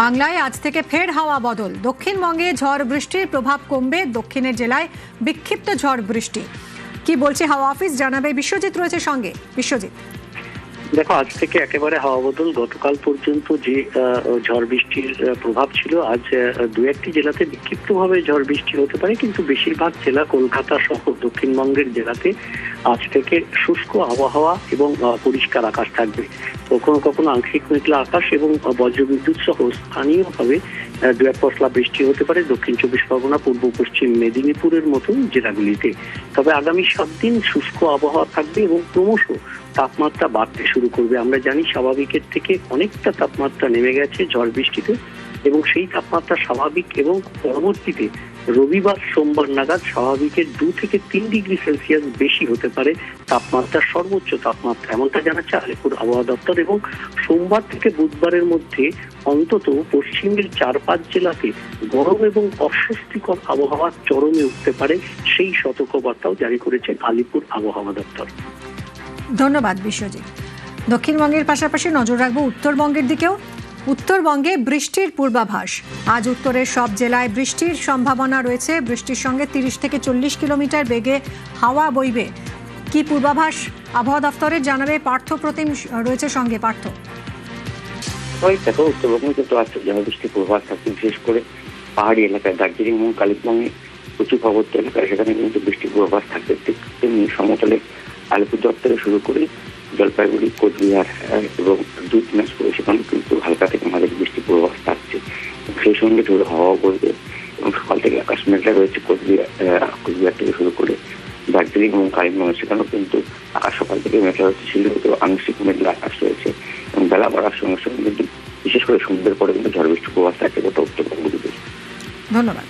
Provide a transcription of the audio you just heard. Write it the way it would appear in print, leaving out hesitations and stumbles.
বাংলায় আজ থেকে ফের হাওয়া বদল। দক্ষিণবঙ্গে ঝড় বৃষ্টির প্রভাব কমবে, দক্ষিণের জেলায় বিক্ষিপ্ত ঝড় বৃষ্টি। কি বলছে হাওয়া অফিস জানাবে বিশ্বজিৎ রয়েছে সঙ্গে। বিশ্বজিৎ, দেখো, আজ থেকে একেবারে হাওয়া বদল। গতকাল পর্যন্ত যে ঝড় বৃষ্টির প্রভাব ছিল, আজ দু একটি জেলাতে বিক্ষিপ্তভাবে ঝড় বৃষ্টি হতে পারে, কিন্তু বেশিরভাগ জেলা কলকাতা সহ দক্ষিণবঙ্গের জেলাতে আজ থেকে শুষ্ক আবহাওয়া এবং পরিষ্কার আকাশ থাকবে। কখনো কখনো আংশিক মেঘলা আকাশ এবং বজ্রবিদ্যুৎ সহ স্থানীয়ভাবে দু এক পশলা বৃষ্টি হতে পারে দক্ষিণ চব্বিশ পরগনা, পূর্ব পশ্চিম মেদিনীপুরের মতন জেলাগুলিতে। তবে আগামী 7 দিন শুষ্ক আবহাওয়া থাকবে এবং ক্রমশ তাপমাত্রা বাড়তে শুরু করবে। আমরা জানি স্বাভাবিকের থেকে অনেকটা তাপমাত্রা নেমে গেছে ঝড় বৃষ্টিতে, এবং সেই তাপমাত্রা স্বাভাবিক এবং পরবর্তীতে রবিবার সোমবার নাগাদ স্বাভাবিকের 2 থেকে 3 ডিগ্রি সেলসিয়াস বেশি হতে পারে তাপমাত্রা, সর্বোচ্চ তাপমাত্রা, এমনটা জানাচ্ছে আলিপুর আবহাওয়া দপ্তর। এবং সোমবার থেকে বুধবারের মধ্যে অন্তত পশ্চিমের 4-5 জেলাতে গরম এবং অস্বস্তিকর আবহাওয়া চরমে উঠতে পারে, সেই সতর্কবার্তাও জারি করেছেন আলিপুর আবহাওয়া দপ্তর। ধন্যবাদ বিশ্বজিৎ। দক্ষিণবঙ্গের পাশাপাশি নজর রাখবো উত্তরবঙ্গের দিকেও। উত্তরবঙ্গে বৃষ্টির পূর্বাভাস। আজ উত্তরের সব জেলায় বৃষ্টির সম্ভাবনা রয়েছে। বৃষ্টির সঙ্গে 30 থেকে 40 কিলোমিটার বেগে হাওয়া বইবে। কি পূর্বাভাস আবহাওয়া দপ্তরের জানাবে পার্থ প্রতিম রয়েছে সঙ্গে। পার্থ, দেখো, উত্তরবঙ্গে কিন্তু আজ ঝড় বৃষ্টির পূর্বাভাস থাকছে, বিশেষ করে পাহাড়ি এলাকায় দার্জিলিং এবং কালিম্পংয়ে প্রচুর পার্বত্য এলাকায় সেখানে কিন্তু বৃষ্টির পূর্বাভাস থাকবে। ঠিক তেমনি সমতলে আলিপুরদুয়ার থেকে শুরু করে জলপাইগুড়ি, কোচবিহার এবং 2 দিনাজপুর সেখানে কিন্তু হালকা থেকে মাঝারি বৃষ্টির পূর্বাভাস থাকছে। সেই সঙ্গে ঝোড়ো হাওয়া বইবে এবং সকাল থেকে আকাশ মেঘলা রয়েছে কোচবিহার থেকে শুরু করে দার্জিলিং এবং কালিম্পং, সেখানেও কিন্তু আকাশ সকাল থেকে মেঘলা রয়েছে, শিলিগুড়িতেও আংশিক মেঘলা আকাশ রয়েছে এবং বেলা বাড়ার সঙ্গে সঙ্গে কিন্তু বিশেষ করে সন্ধ্যের পরে কিন্তু ঝড় বৃষ্টির পূর্বাভাস থাকছে গোটা উত্তরবঙ্গ জুড়ে। ধন্যবাদ।